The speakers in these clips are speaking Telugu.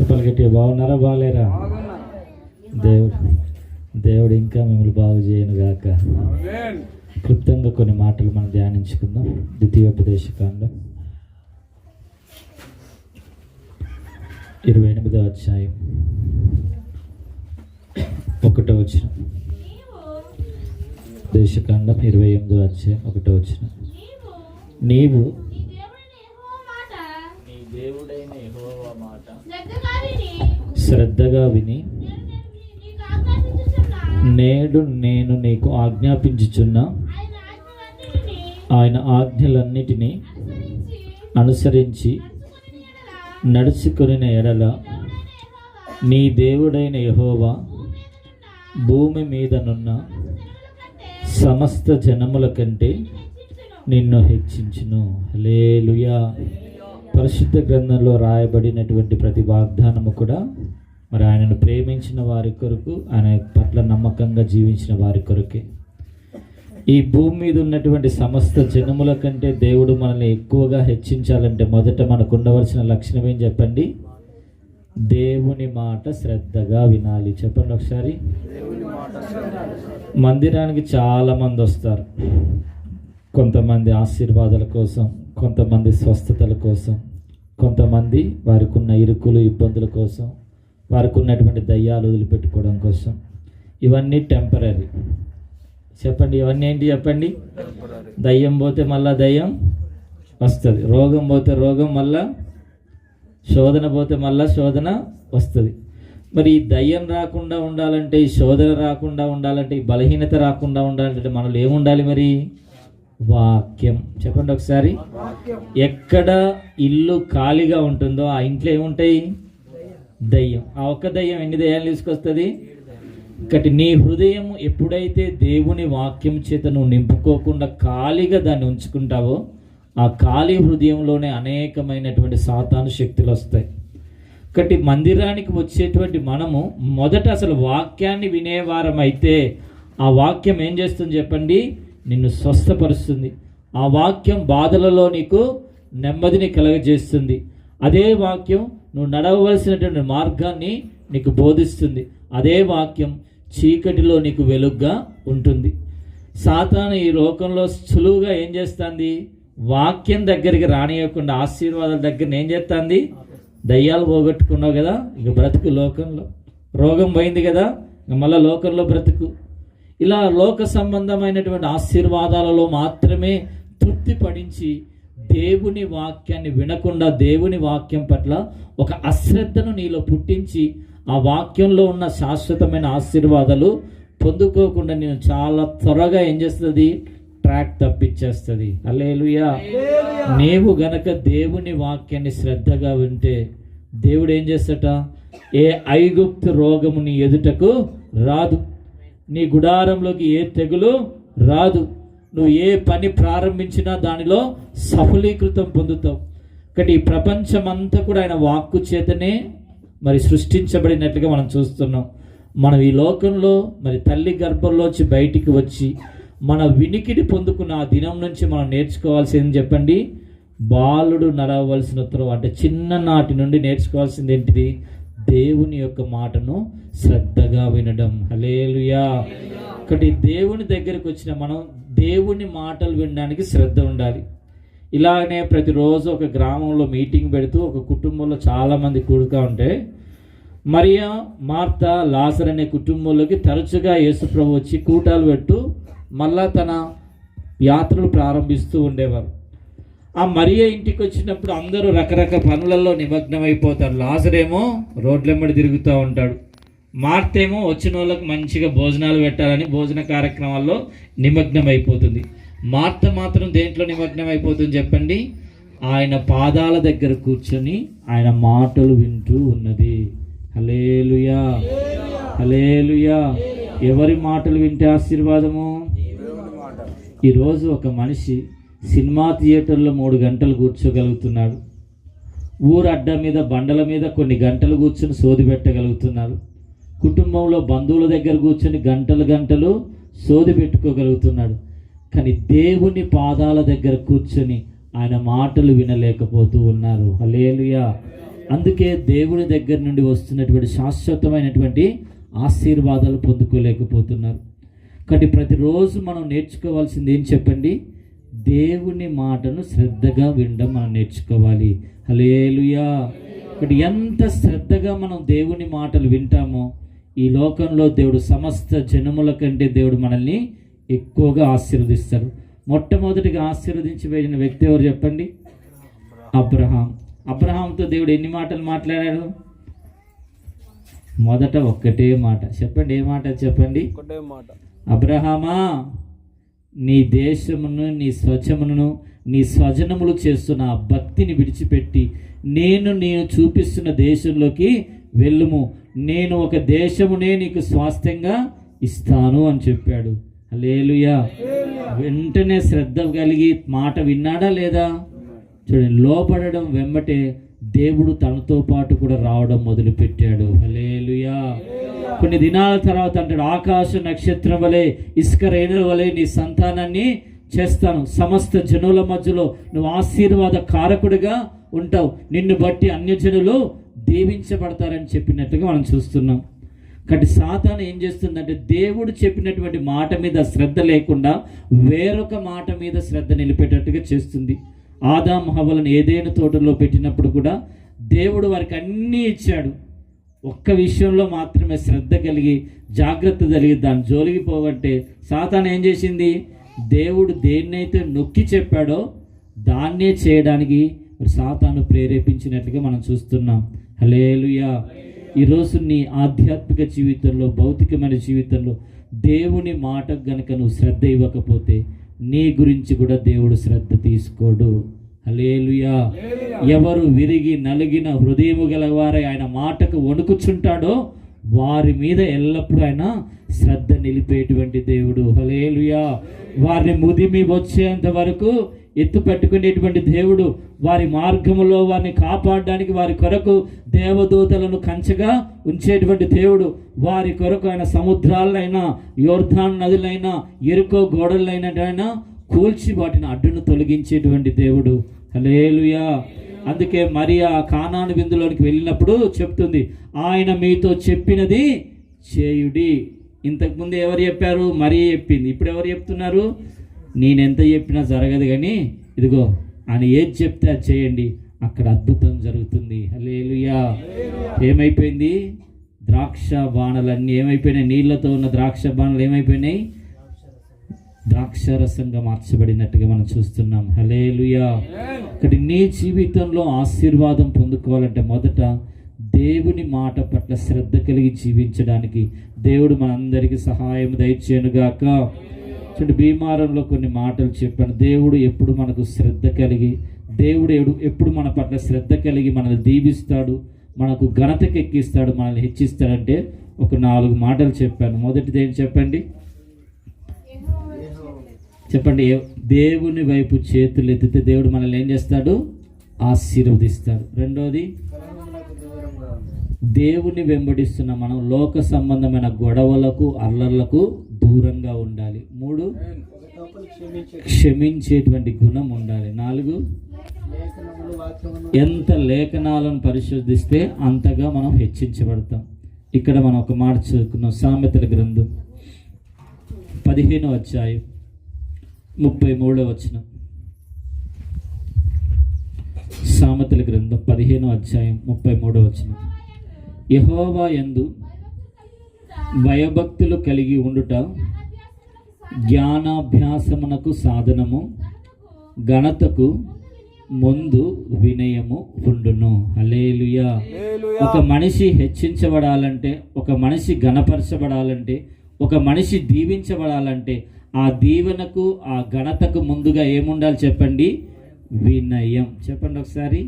చెప్పలు గట్టి బాగున్నారా బాగలేరా? దేవుడు ఇంకా మిమ్మల్ని బాగు చేయను గాక. క్లుప్తంగా కొన్ని మాటలు మనం ధ్యానించుకుందాం. ద్వితీయోపదేశకాండం 28వ అధ్యాయం 1వ వచనం. దేశకాండం 28వ అధ్యాయం 1వ వచనం. నీవు నీ దేవుడైన యెహోవా మాట శ్రద్ధగా విని నేడు నేను నీకు ఆజ్ఞాపించుచున్న ఆయన ఆజ్ఞలన్నిటినీ అనుసరించి నడుచుకొనిన ఎడల నీ దేవుడైన యెహోవా భూమి మీదనున్న సమస్త జనముల కంటే నిన్ను హెచ్చించును. హల్లెలూయా. పరిశుద్ధ గ్రంథంలో రాయబడినటువంటి ప్రతి వాగ్దానము కూడా మరి ఆయనను ప్రేమించిన వారి కొరకు, ఆయన పట్ల నమ్మకంగా జీవించిన వారి కొరకే. ఈ భూమి మీద ఉన్నటువంటి సమస్త జనముల కంటే దేవుడు మనల్ని ఎక్కువగా హెచ్చించాలంటే మొదట మనకు ఉండవలసిన లక్షణం ఏం చెప్పండి? దేవుని మాట శ్రద్ధగా వినాలి. చెప్పండి ఒకసారి. మందిరానికి చాలామంది వస్తారు. కొంతమంది ఆశీర్వాదాల కోసం, కొంతమంది స్వస్థతల కోసం, కొంతమంది వారికి ఉన్న ఇరుకులు ఇబ్బందుల కోసం, వారికి ఉన్నటువంటి దయ్యాలు వదిలిపెట్టుకోవడం కోసం. ఇవన్నీ టెంపరీ. చెప్పండి, ఇవన్నీ ఏంటి చెప్పండి? దయ్యం పోతే మళ్ళా దయ్యం వస్తుంది, రోగం పోతే రోగం మళ్ళా, శోధన పోతే మళ్ళా శోధన వస్తుంది. మరి ఈ దయ్యం రాకుండా ఉండాలంటే, ఈ శోధన రాకుండా ఉండాలంటే, ఈ బలహీనత రాకుండా ఉండాలంటే మనలో ఏముండాలి మరి? వాక్యం. చెప్పండి ఒకసారి. ఎక్కడ ఇల్లు ఖాళీగా ఉంటుందో ఆ ఇంట్లో ఏముంటాయి? దయ్యం. ఆ ఒక్క దయ్యం ఎన్ని దయ్యాలు తీసుకొస్తుంది? ఒకటి, నీ హృదయం ఎప్పుడైతే దేవుని వాక్యం చేత నువ్వు నింపుకోకుండా ఖాళీగా దాన్ని ఉంచుకుంటావో ఆ ఖాళీ హృదయంలోనే అనేకమైనటువంటి సాతాను శక్తులు వస్తాయి. ఒకటి, మందిరానికి వచ్చేటువంటి మనము మొదట అసలు వాక్యాన్ని వినేవారం అయితే ఆ వాక్యం ఏం చేస్తుంది చెప్పండి? నిన్ను స్వస్థపరుస్తుంది. ఆ వాక్యం బాధలలో నీకు నెమ్మదిని కలగజేస్తుంది. అదే వాక్యం నువ్వు నడవలసినటువంటి మార్గాన్ని నీకు బోధిస్తుంది. అదే వాక్యం చీకటిలో నీకు వెలుగ్గా ఉంటుంది. సాతాను ఈ లోకంలో సులువుగా ఏం చేస్తుంది? వాక్యం దగ్గరికి రానియకుండా ఆశీర్వాదాల దగ్గర ఏం చేస్తుంది? దయ్యాలు పోగొట్టుకున్నావు కదా, ఇక బ్రతుకు లోకంలో. రోగం పోయింది కదా, ఇక మళ్ళీ లోకంలో బ్రతుకు. ఇలా లోక సంబంధమైనటువంటి ఆశీర్వాదాలలో మాత్రమే తృప్తి పడించి దేవుని వాక్యాన్ని వినకుండా దేవుని వాక్యం పట్ల ఒక అశ్రద్ధను నీలో పుట్టించి ఆ వాక్యంలో ఉన్న శాశ్వతమైన ఆశీర్వాదాలు పొందుకోకుండా నేను చాలా త్వరగా ఏం చేస్తుంది? ట్రాక్ తప్పించేస్తుంది. హల్లెలూయా. నీవు గనక దేవుని వాక్యాన్ని శ్రద్ధగా వింటే దేవుడు ఏం చేస్తాట? ఏ ఐగుప్తు రోగము నీ ఎదుటకు రాదు, నీ గుడారంలోకి ఏ తెగులు రాదు, నువ్వు ఏ పని ప్రారంభించినా దానిలో సఫలీకృతం పొందుతావు. ఒకటి, ఈ ప్రపంచమంతా కూడా ఆయన వాక్కు చేతనే మరి సృష్టించబడినట్లుగా మనం చూస్తున్నాం. మనం ఈ లోకంలో మరి తల్లి గర్భంలోంచి బయటికి వచ్చి మన వినికిడి పొందుకున్న ఆ దినం నుంచి మనం నేర్చుకోవాల్సింది చెప్పండి? బాలుడు నడవలసిన త్రోవ. అంటే చిన్ననాటి నుండి నేర్చుకోవాల్సింది ఏంటిది? దేవుని యొక్క మాటను శ్రద్ధగా వినడం. హల్లెలూయా. ఒకటి, దేవుని దగ్గరికి వచ్చిన మనం దేవుని మాటలు వినడానికి శ్రద్ధ ఉండాలి. ఇలాగనే ప్రతిరోజు ఒక గ్రామంలో మీటింగ్ పెడుతూ ఒక కుటుంబంలో చాలామంది కూడుగా ఉంటే మరియా, మార్తా, లాజరు అనే కుటుంబంలోకి తరచుగా యేసుప్రభు వచ్చి కూటాలు పెట్టు మళ్ళా తన యాత్రలు ప్రారంభిస్తూ ఉండేవారు. ఆ మరియా ఇంటికి వచ్చినప్పుడు అందరూ రకరకాల పనులలో నిమగ్నమైపోతారు. లాజరేమో రోడ్లెమ్మడి తిరుగుతూ ఉంటాడు. మార్తేమో వచ్చిన వాళ్ళకి మంచిగా భోజనాలు పెట్టాలని భోజన కార్యక్రమాల్లో నిమగ్నం అయిపోతుంది. మార్త మాత్రం దేంట్లో నిమగ్నం అయిపోతుంది చెప్పండి? ఆయన పాదాల దగ్గర కూర్చొని ఆయన మాటలు వింటూ ఉన్నది. హల్లెలూయా, హల్లెలూయా. ఎవరి మాటలు వింటే ఆశీర్వాదము? ఈరోజు ఒక మనిషి సినిమా థియేటర్లో 3 గంటలు కూర్చోగలుగుతున్నాడు. ఊరు అడ్డ మీద బండల మీద కొన్ని గంటలు కూర్చొని సోది పెట్టగలుగుతున్నారు. కుటుంబంలో బంధువుల దగ్గర కూర్చొని గంటలు గంటలు సోది పెట్టుకోగలుగుతున్నాడు. కానీ దేవుని పాదాల దగ్గర కూర్చొని ఆయన మాటలు వినలేకపోతూ ఉన్నారు. హల్లెలూయా. అందుకే దేవుని దగ్గర నుండి వస్తున్నటువంటి శాశ్వతమైనటువంటి ఆశీర్వాదాలు పొందుకోలేకపోతున్నారు. కాబట్టి ప్రతిరోజు మనం నేర్చుకోవాల్సింది ఏం చెప్పండి? దేవుని మాటను శ్రద్ధగా వినడం మనం నేర్చుకోవాలి. హల్లెలూయా. కాబట్టి ఎంత శ్రద్ధగా మనం దేవుని మాటలు వింటామో ఈ లోకంలో దేవుడు సమస్త జనముల కంటే దేవుడు మనల్ని ఎక్కువగా ఆశీర్వదిస్తారు. మొట్టమొదటిగా ఆశీర్వదించి వెళ్ళిన వ్యక్తి ఎవరు చెప్పండి? అబ్రహాం. అబ్రహాంతో దేవుడు ఎన్ని మాటలు మాట్లాడాడు? మొదట ఒక్కటే మాట. చెప్పండి, ఏ మాట చెప్పండి? అబ్రహామా, నీ దేశమును, నీ స్వజమును, నీ స్వజనములు చేస్తున్న ఆ భక్తిని విడిచిపెట్టి నేను చూపిస్తున్న దేశంలోకి వెళ్ళుము, నేను ఒక దేశమునే నీకు స్వాస్థ్యంగా ఇస్తాను అని చెప్పాడు. హల్లెలూయా. వెంటనే శ్రద్ధ కలిగి మాట విన్నాడా లేదా? చూడండి, లోపడడం వెంబటే దేవుడు తనతో పాటు కూడా రావడం మొదలుపెట్టాడు. హల్లెలూయా. కొన్ని దినాల తర్వాత అంటాడు, ఆకాశ నక్షత్రం వలె, ఇసుక రేణుల వలె నీ సంతానాన్ని చేస్తాను, సమస్త జనుల మధ్యలో నువ్వు ఆశీర్వాద కారకుడిగా ఉంటావు, నిన్ను బట్టి అన్యజనులు దీవించబడతారని చెప్పినట్టుగా మనం చూస్తున్నాం. కాబట్టి సాతాను ఏం చేస్తుందంటే దేవుడు చెప్పినటువంటి మాట మీద శ్రద్ధ లేకుండా వేరొక మాట మీద శ్రద్ధ నిలిపేటట్టుగా చేస్తుంది. ఆదాము హవ్వలను ఏదైనా తోటలో పెట్టినప్పుడు కూడా దేవుడు వారికి అన్నీ ఇచ్చాడు. ఒక్క విషయంలో మాత్రమే శ్రద్ధ కలిగి జాగ్రత్త కలిగి దాన్ని జోలికి పోగొట్టే సాతాను ఏం చేసింది? దేవుడు దేన్నైతే నొక్కి చెప్పాడో దాన్నే చేయడానికి సాతాను ప్రేరేపించినట్లుగా మనం చూస్తున్నాం. హల్లెలూయా. ఈరోజు నీ ఆధ్యాత్మిక జీవితంలో, భౌతికమైన జీవితంలో దేవుని మాటకు గనుక నువ్వు శ్రద్ధ ఇవ్వకపోతే నీ గురించి కూడా దేవుడు శ్రద్ధ తీసుకోడు. హల్లెలూయా. ఎవరు విరిగి నలిగిన హృదయము గలవారై ఆయన మాటకు వణుకుచుంటాడో వారి మీద ఎల్లప్పుడూ ఆయన శ్రద్ధ నిలిపేటువంటి దేవుడు. హల్లెలూయా. వారిని ముదిమి వచ్చేంత వరకు ఎత్తు పెట్టుకునేటువంటి దేవుడు. వారి మార్గములో వారిని కాపాడడానికి వారి కొరకు దేవదూతలను కంచగా ఉంచేటువంటి దేవుడు. వారి కొరకు ఆయన సముద్రాలైనా, యోర్దాను నదులైనా, ఎరుకో గోడలైనా కూల్చి వాటిని అడ్డును తొలగించేటువంటి దేవుడు. హల్లెలూయా. అందుకే మరియా కానాను విందులోనికి వెళ్ళినప్పుడు చెప్తుంది, ఆయన మీతో చెప్పినది చేయుడి. ఇంతకుముందు ఎవరు చెప్పారు? మరియా చెప్పింది. ఇప్పుడు ఎవరు చెప్తున్నారు? నేనెంత చెప్పినా జరగదు, కానీ ఇదిగో ఆయన ఏది చెప్తే అది చేయండి, అక్కడ అద్భుతం జరుగుతుంది. హల్లెలూయా. ఏమైపోయింది? ద్రాక్ష బాణలన్నీ ఏమైపోయినాయి? నీళ్లతో ఉన్న ద్రాక్ష బాణలు ఏమైపోయినాయి? ద్రాక్షరసంగా మార్చబడినట్టుగా మనం చూస్తున్నాం. హల్లెలూయా. ఇక్కడ నీ జీవితంలో ఆశీర్వాదం పొందుకోవాలంటే మొదట దేవుని మాట పట్ల శ్రద్ధ కలిగి జీవించడానికి దేవుడు మనందరికీ సహాయం దయచేయనుగాక. చూడండి, భీమారంలో కొన్ని మాటలు చెప్పాను. దేవుడు ఎప్పుడు మనకు శ్రద్ధ కలిగి, దేవుడు ఎప్పుడు మన పట్ల శ్రద్ధ కలిగి మనల్ని దీవిస్తాడు, మనకు ఘనతకి ఎక్కిస్తాడు, మనల్ని హెచ్చిస్తాడంటే ఒక 4 మాటలు చెప్పాను. మొదటిది ఏం చెప్పండి? చెప్పండి. దేవుని వైపు చేతులు ఎత్తితే దేవుడు మనల్ని ఏం చేస్తాడు? ఆశీర్వదిస్తాడు. రెండోది, దేవుని వెంబడిస్తున్న మనం లోక సంబంధమైన గొడవలకు, అల్లర్లకు దూరంగా ఉండాలి. 3, క్షమించేటువంటి గుణం ఉండాలి. 4, ఎంత లేఖనాలను పరిశోధిస్తే అంతగా మనం హెచ్చించబడతాం. ఇక్కడ మనం ఒక మాట చదువుకున్నాం. సామెతల గ్రంథం 15వ అధ్యాయం 33వ వచనం. సామెతల గ్రంథం 15వ అధ్యాయం 33వ వచనం. యెహోవా యందు భయభక్తులు కలిగి ఉండుట జ్ఞానాభ్యాసమునకు సాధనము, ఘనతకు ముందు వినయము ఉండును. హల్లెలూయా. ఒక మనిషి హెచ్చించబడాలంటే, ఒక మనిషి ఘనపరచబడాలంటే, ఒక మనిషి దీవించబడాలంటే ఆ దీవెనకు, ఆ ఘనతకు ముందుగా ఏముండాలి చెప్పండి? వినయం. చెప్పండి ఒకసారి,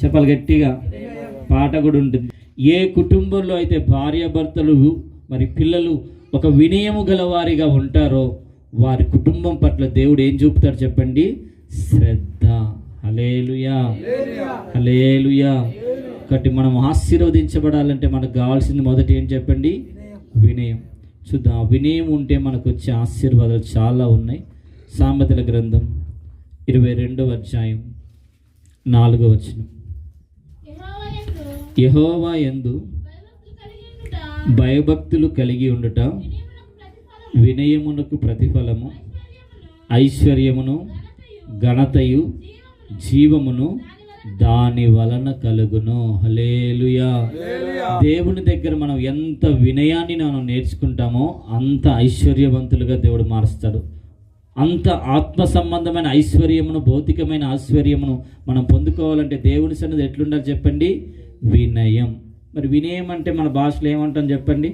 చెప్పాలి గట్టిగా. పాట కూడా ఉంటుంది. ఏ కుటుంబంలో అయితే భార్యాభర్తలు మరి పిల్లలు ఒక వినయము గలవారిగా ఉంటారో వారి కుటుంబం పట్ల దేవుడు ఏం చూపుతారు చెప్పండి? శ్రద్ధ. హల్లెలూయా. హల్లెలూయా. కాబట్టి మనం ఆశీర్వదించబడాలంటే మనకు కావాల్సింది మొదటి ఏం చెప్పండి? వినయం. చూద్దాం. వినయం ఉంటే మనకు వచ్చే ఆశీర్వాదాలు చాలా ఉన్నాయి. సామెతల గ్రంథం 22వ అధ్యాయం 4వ వచనం. యెహోవా యందు భయభక్తులు కలిగి ఉండుట వినయమునకు ప్రతిఫలము, ఐశ్వర్యమును, ఘనతయు, జీవమును దాని వలన కలుగును. హల్లెలూయా. దేవుని దగ్గర మనం ఎంత వినయాన్ని మనం నేర్చుకుంటామో అంత ఐశ్వర్యవంతులుగా దేవుడు మారుస్తాడు. అంత ఆత్మ సంబంధమైన ఐశ్వర్యమును, భౌతికమైన ఐశ్వర్యమును మనం పొందుకోవాలంటే దేవుని సన్నిధి ఎట్లుండాలి చెప్పండి? వినయం. మరి వినయం అంటే మన భాషలో ఏమంటాం చెప్పండి?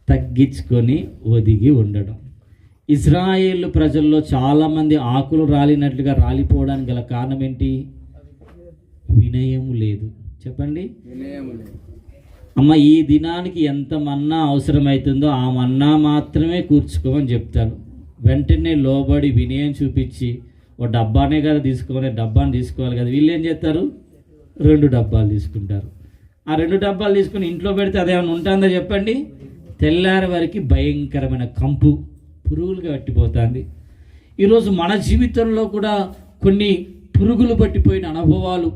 తగ్గించుకొని ఒదిగి ఉండడం. ఇజ్రాయేలు ప్రజల్లో చాలామంది ఆకులు రాలినట్లుగా రాలిపోవడానికి గల కారణం ఏంటి? వినయం లేదు. చెప్పండి. అమ్మ, ఈ దినానికి ఎంత మన్నా అవసరమవుతుందో ఆ మన్నా మాత్రమే కూర్చుకోమని చెప్తారు. వెంటనే లోబడి వినయం చూపించి ఓ డబ్బానే కదా తీసుకోవాలి, డబ్బాని తీసుకోవాలి కదా, వీళ్ళు ఏం చేస్తారు? 2 డబ్బాలు తీసుకుంటారు. ఆ 2 డబ్బాలు తీసుకుని ఇంట్లో పెడితే అదేమన్నా ఉంటుందో చెప్పండి? తెల్లారి వరకు భయంకరమైన కంపు, పురుగులుగా పట్టిపోతుంది. ఈరోజు మన జీవితంలో కూడా కొన్ని పురుగులు పట్టిపోయిన అనుభవాలు,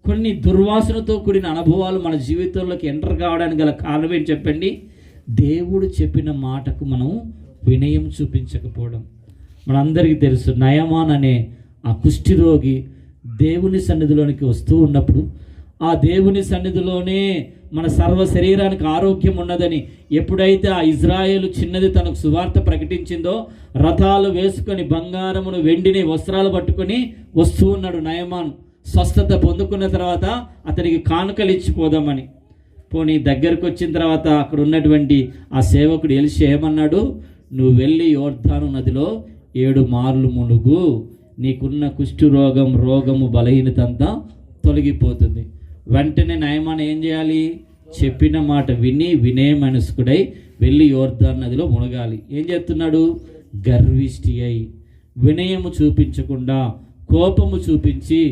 కొన్ని దుర్వాసనతో కూడిన అనుభవాలు మన జీవితంలోకి ఎంటర్ కావడానికి గల కారణం ఏంటి చెప్పండి? దేవుడు చెప్పిన మాటకు మనం వినయం చూపించకపోవడం. మనందరికీ తెలుసు, నయమాన్ అనే ఆ కుష్ఠిరోగి దేవుని సన్నిధిలోనికి వస్తూ ఉన్నప్పుడు ఆ దేవుని సన్నిధిలోనే మన సర్వ శరీరానికి ఆరోగ్యం ఉన్నదని ఎప్పుడైతే ఆ ఇజ్రాయేలు చిన్నది తనకు సువార్త ప్రకటించిందో, రథాలు వేసుకొని బంగారమును, వెండిని, వస్త్రాలు పట్టుకొని వస్తూ ఉన్నాడు నయమాన్. స్వస్థత పొందుకున్న తర్వాత అతనికి కానుకలు ఇచ్చిపోదామని. పోనీ దగ్గరకు వచ్చిన తర్వాత అక్కడ ఉన్నటువంటి ఆ సేవకుడు ఎలిషా ఏమన్నాడు? నువ్వు వెళ్ళి యోర్దాను నదిలో 7 మార్లు మునుగు, నీకున్న కుష్ఠు రోగము, బలహీనత అంతా తొలగిపోతుంది. వెంటనే నయమాన్ ఏం చేయాలి? చెప్పిన మాట విని వినయమనస్కుడై వెళ్ళి యోర్దాను నదిలో మునగాలి. ఏం చేస్తున్నాడు? గర్విష్టి అయి వినయము చూపించకుండా కోపము చూపించి,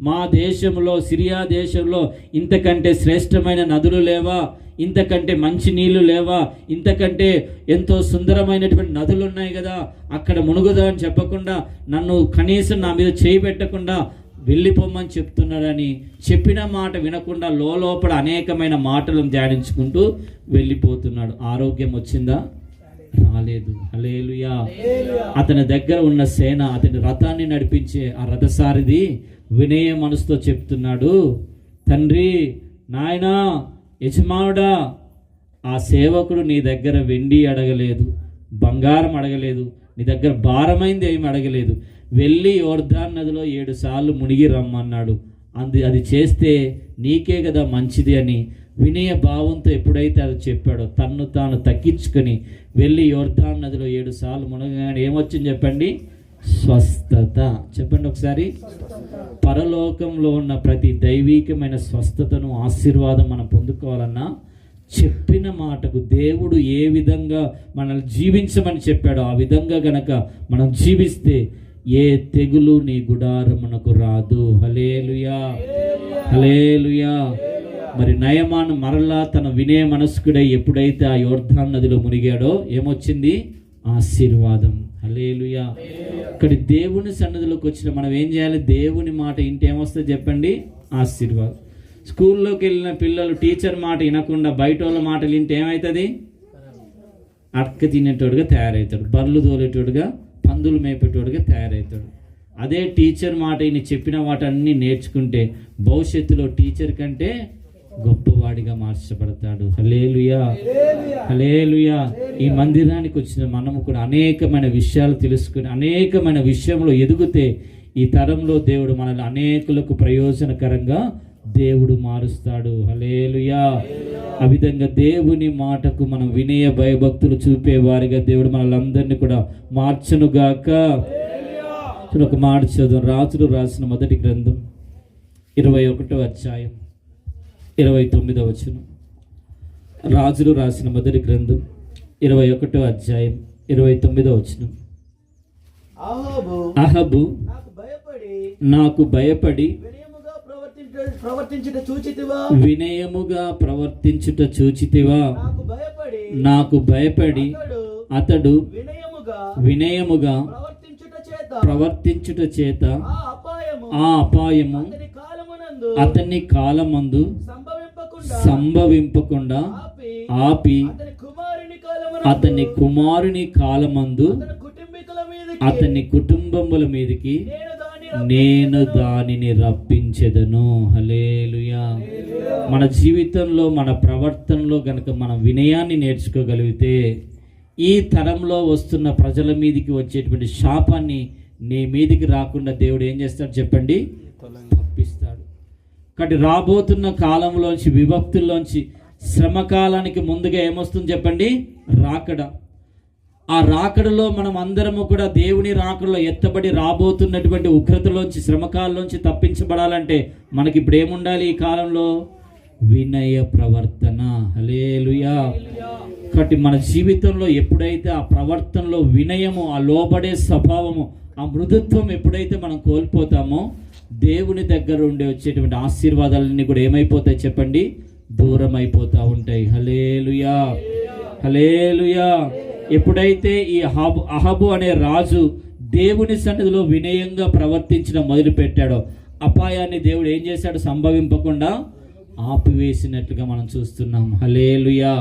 మా దేశంలో, సిరియా దేశంలో ఇంతకంటే శ్రేష్టమైన నదులు లేవా, ఇంతకంటే మంచి నీళ్లు లేవా, ఇంతకంటే ఎంతో సుందరమైనటువంటి నదులు ఉన్నాయి కదా, అక్కడ మునుగుదా అని చెప్పకుండా, నన్ను కనీసం నా మీద చేయి పెట్టకుండా వెళ్ళిపోమని చెప్తున్నాడని చెప్పిన మాట వినకుండా లోపల అనేకమైన మాటలను ధ్యానించుకుంటూ వెళ్ళిపోతున్నాడు. ఆరోగ్యం వచ్చిందా? రాలేదు. హల్లెలూయా. అతని దగ్గర ఉన్న సేన, అతని రథాన్ని నడిపించే ఆ రథసారిది వినయ మనసుతో చెప్తున్నాడు, తండ్రి, నాయనా, యజమానుడా, ఆ సేవకుడు నీ దగ్గర వెండి అడగలేదు, బంగారం అడగలేదు, నీ దగ్గర భారమైంది ఏమి అడగలేదు, వెళ్ళి యోర్దాను నదిలో 7 సార్లు మునిగి రమ్మన్నాడు. అది చేస్తే నీకే కదా మంచిది అని వినయ భావంతో ఎప్పుడైతే అది చెప్పాడో తన్ను తాను తగ్గించుకొని వెళ్ళి యోర్దాను నదిలో 7 సార్లు మునగగానే ఏమొచ్చింది చెప్పండి? స్వస్థత. చెప్పండి ఒకసారి. పరలోకంలో ఉన్న ప్రతి దైవికమైన స్వస్థతను, ఆశీర్వాదం మనం పొందుకోవాలన్నా చెప్పిన మాటకు దేవుడు ఏ విధంగా మనల్ని జీవించమని చెప్పాడో ఆ విధంగా గనక మనం జీవిస్తే ఏ తెగులు నీ గుడారమునకు రాదు. హల్లెలూయా, హల్లెలూయా. మరి నయమాను మరలా తన వినయ మనస్కుడై ఎప్పుడైతే ఆ యోర్దాను నదిలో మునిగాడో ఏమొచ్చింది? ఆశీర్వాదం. హల్లెలూయా. ఇక్కడ దేవుని సన్నిధిలోకి వచ్చిన మనం ఏం చేయాలి? దేవుని మాట ఇంటి ఏమొస్తుంది చెప్పండి? ఆశీర్వాదం. స్కూల్లోకి వెళ్ళిన పిల్లలు టీచర్ మాట వినకుండా బయట వాళ్ళ మాటలు వింటే ఏమవుతుంది? అక్క తినేటోడుగా తయారవుతాడు, బర్రెలు తోలేటోడుగా, పందులు మేపేటోడుగా తయారవుతాడు. అదే టీచర్ మాట ఈయన చెప్పిన వాటన్నీ నేర్చుకుంటే భవిష్యత్తులో టీచర్ కంటే గొప్పవాడిగా మార్చబడతాడు. హల్లెలూయా, హల్లెలూయా. ఈ మందిరానికి వచ్చిన మనము కూడా అనేకమైన విషయాలు తెలుసుకుని అనేకమైన విషయంలో ఎదిగితే ఈ తరంలో దేవుడు మనల్ని అనేకులకు ప్రయోజనకరంగా దేవుడు మారుస్తాడు. హల్లెలూయా. ఆ విధంగా దేవుని మాటకు మనం వినయ భయభక్తులు చూపేవారిగా దేవుడు మనల్ని కూడా మార్చునుగాక. ఒక మాట చదువు. రాజులు రాసిన మొదటి గ్రంథం 21వ అధ్యాయం 29వ వచనం. రాజులు రాసిన మొదటి గ్రంథం 21వ అధ్యాయం 29వ వచనం. అహబు నాకు భయపడి వినయముగా ప్రవర్తించుట చూచితివా? నాకు భయపడి అతడు వినయముగా ప్రవర్తించుట చేత ఆ అపాయము అతని కాలమందు సంభవింపకుండా ఆపి అతని కుమారుని కాలమందు అతని కుటుంబముల మీదకి నేను దానిని రప్పించెదను. హల్లెలూయా. మన జీవితంలో మన ప్రవర్తనలో గనక మనం వినయాన్ని నేర్చుకోగలిగితే ఈ తరంలో వస్తున్న ప్రజల మీదకి వచ్చేటువంటి శాపాన్ని నీ మీదికి రాకుండా దేవుడు ఏం చేస్తాడు చెప్పండి? తప్పిస్తాడు. కాబట్టి రాబోతున్న కాలంలోంచి, విభక్తుల్లోంచి, శ్రమకాలానికి ముందుగా ఏమొస్తుంది చెప్పండి? రాకడ. ఆ రాకడలో మనం అందరము కూడా దేవుని రాకడలో ఎత్తబడి రాబోతున్నటువంటి ఉగ్రతలోంచి, శ్రమకాలంలోంచి తప్పించబడాలంటే మనకి ఇప్పుడు ఏముండాలి? ఈ కాలంలో వినయ ప్రవర్తన. హల్లెలూయా. కాబట్టి మన జీవితంలో ఎప్పుడైతే ఆ ప్రవర్తనలో వినయము, ఆ లోబడే స్వభావము, ఆ మృదుత్వం ఎప్పుడైతే మనం కోల్పోతామో దేవుని దగ్గర ఉండి వచ్చేటువంటి ఆశీర్వాదాలన్నీ కూడా ఏమైపోతాయి చెప్పండి? దూరం అయిపోతూ ఉంటాయి. హల్లెలూయా, హల్లెలూయా. ఎప్పుడైతే ఈ అహబు అనే రాజు దేవుని సన్నిధిలో వినయంగా ప్రవర్తించడం మొదలుపెట్టాడో అపాయాన్ని దేవుడు ఏం చేశాడు? సంభవింపకుండా ఆపివేసినట్లుగా మనం చూస్తున్నాం. హల్లెలూయా.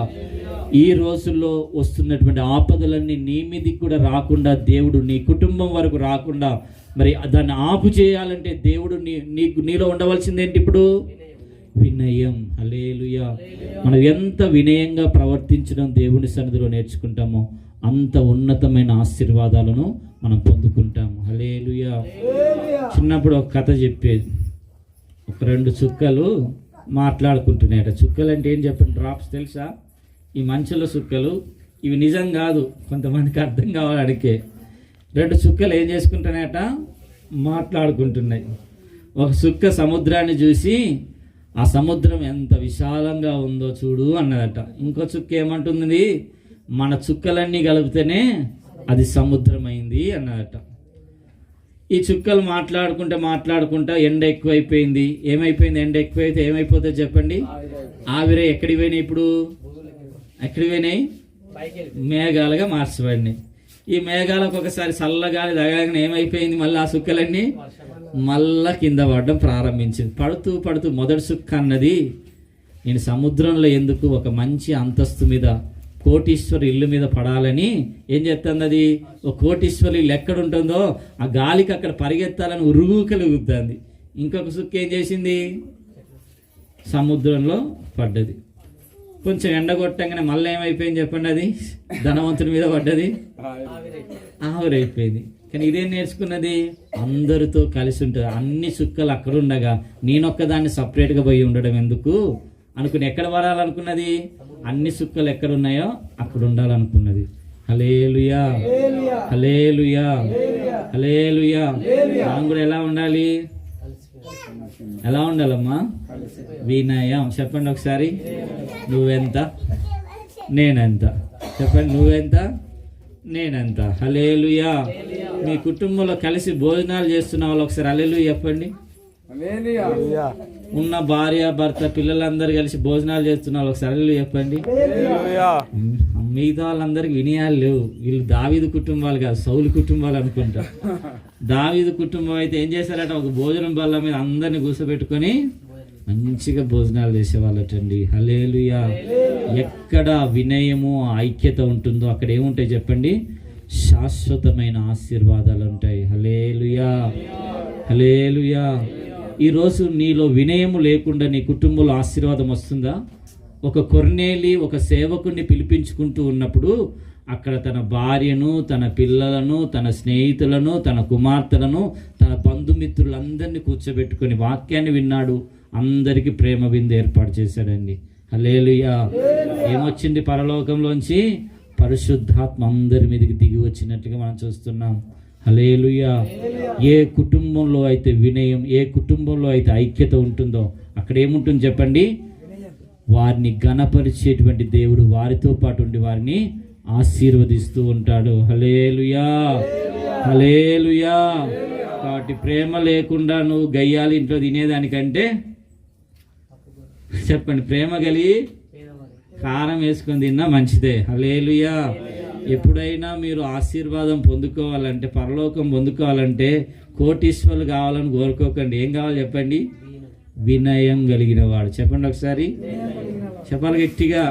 ఈ రోజుల్లో వస్తున్నటువంటి ఆపదలన్నీ నీ మీదకి కూడా రాకుండా, దేవుడు నీ కుటుంబం వరకు రాకుండా మరి దాన్ని ఆపు చేయాలంటే దేవుడు నీలో ఉండవలసిందేంటి? ఇప్పుడు వినయం. హల్లెలూయా. మనం ఎంత వినయంగా ప్రవర్తించడం దేవుని సన్నిధిలో నేర్చుకుంటామో అంత ఉన్నతమైన ఆశీర్వాదాలను మనం పొందుకుంటాము. హల్లెలూయా. చిన్నప్పుడు ఒక కథ చెప్పేది. ఒక 2 చుక్కలు మాట్లాడుకుంటున్నాయట. చుక్కలు అంటే ఏం చెప్పండి? డ్రాప్స్ తెలుసా? ఈ మంచుల చుక్కలు. ఇవి నిజం కాదు, కొంతమందికి అర్థం కావాలడికే. 2 చుక్కలు ఏం చేసుకుంటున్నాయట? మాట్లాడుకుంటున్నాయి. ఒక చుక్క సముద్రాన్ని చూసి ఆ సముద్రం ఎంత విశాలంగా ఉందో చూడు అన్నదట. ఇంకో చుక్క ఏమంటుంది? మన చుక్కలన్నీ కలిపితేనే అది సముద్రం అయింది అన్నదట. ఈ చుక్కలు మాట్లాడుకుంటా ఎండ ఎక్కువైపోయింది. ఏమైపోయింది? ఎండ ఎక్కువైతే ఏమైపోతుంది చెప్పండి? ఆవిరే. ఎక్కడికి పోయినాయి? ఇప్పుడు ఎక్కడికి పోయినాయి? మేఘాలుగా మార్చబడినాయి. ఈ మేఘాలకు ఒకసారి చల్లగాలి తగలగానే ఏమైపోయింది? మళ్ళీ ఆ చుక్కలన్నీ మళ్ళా కింద పడడం ప్రారంభించింది. పడుతూ మొదటి చుక్క అన్నది, నేను సముద్రంలో ఎందుకు ఒక మంచి అంతస్తు మీద, కోటీశ్వరి ఇల్లు మీద పడాలని ఏం చేస్తుంది? అది ఒక కోటీశ్వరి ఇల్లు ఎక్కడుంటుందో ఆ గాలికి అక్కడ పరిగెత్తాలని ఉరుగు కలుగుతుంది. ఇంకొక చుక్క ఏం చేసింది? సముద్రంలో పడ్డది. కొంచెం ఎండగొట్టంగానే మళ్ళీ ఏమైపోయింది చెప్పండి? అది ధనవంతుడి మీద పడ్డది, ఆవిరైపోయింది. కానీ ఇదేం నేర్చుకున్నది? అందరితో కలిసి ఉంటుంది. అన్ని చుక్కలు అక్కడ ఉండగా నేనొక్కదాన్ని సపరేట్గా పోయి ఉండడం ఎందుకు అనుకుని ఎక్కడ పడాలనుకున్నది? అన్ని చుక్కలు ఎక్కడ ఉన్నాయో అక్కడ ఉండాలనుకున్నది. హల్లెలూయా, హల్లెలూయా, హల్లెలూయా. మనం కూడా ఎలా ఉండాలి? ఎలా ఉండాలమ్మా? వినయం. చెప్పండి ఒకసారి. నువ్వెంత, నేనెంత. చెప్పండి. నువ్వెంత, నేనెంత. హల్లెలూయా. మీ కుటుంబంలో కలిసి భోజనాలు చేస్తున్న వాళ్ళు ఒకసారి హల్లెలూయా చెప్పండి. ఉన్న భార్య భర్త పిల్లలందరూ కలిసి భోజనాలు చేస్తున్న వాళ్ళు ఒకసారి హల్లెలూయా చెప్పండి. మిగతా వాళ్ళందరికీ వినయాలు లేవు. వీళ్ళు దావీదు కుటుంబాలు కాదు, సౌలు కుటుంబాలు అనుకుంటా. దావీదు కుటుంబం అయితే ఏం చేశారట? ఒక భోజనం బల్ల మీద అందరిని కూర్చోబెట్టుకొని మంచిగా భోజనాలు చేసేవాళ్ళటండి. హల్లెలూయా. ఎక్కడ వినయము, ఐక్యత ఉంటుందో అక్కడ ఏముంటాయి చెప్పండి? శాశ్వతమైన ఆశీర్వాదాలు ఉంటాయి. హల్లెలూయా, హల్లెలూయా. ఈరోజు నీలో వినయము లేకుండా నీ కుటుంబంలో ఆశీర్వాదం వస్తుందా? ఒక కొర్నేలి ఒక సేవకుడిని పిలిపించుకుంటూ ఉన్నప్పుడు అక్కడ తన భార్యను, తన పిల్లలను, తన స్నేహితులను, తన కుమార్తెలను, తన బంధుమిత్రులందరినీ కూర్చోబెట్టుకొని వాక్యాన్ని విన్నాడు. అందరికీ ప్రేమ విందు ఏర్పాటు చేశాడండి. హల్లెలూయా. ఏమొచ్చింది? పరలోకంలోంచి పరిశుద్ధాత్మ అందరి మీదకి దిగి వచ్చినట్టుగా మనం చూస్తున్నాం. హల్లెలూయా. ఏ కుటుంబంలో అయితే వినయం, ఏ కుటుంబంలో అయితే ఐక్యత ఉంటుందో అక్కడ ఏముంటుంది చెప్పండి? వారిని ఘనపరిచేటువంటి దేవుడు వారితో పాటు ఉండి వారిని ఆశీర్వదిస్తూ ఉంటాడు. హల్లెలూయా, హల్లెలూయా. కాబట్టి ప్రేమ లేకుండా నువ్వు గయ్యాలి ఇంట్లో తినేదానికంటే చెప్పండి, ప్రేమ కలిగి కారం వేసుకొని తిన్నా మంచిదే. హల్లెలూయా. ఎప్పుడైనా మీరు ఆశీర్వాదం పొందుకోవాలంటే, పరలోకం పొందుకోవాలంటే కోటీశ్వరులు కావాలని కోరుకోకండి. ఏం కావాలి చెప్పండి? వినయం కలిగిన వాడు. చెప్పండి ఒకసారి, చెప్పాలి గట్టిగా.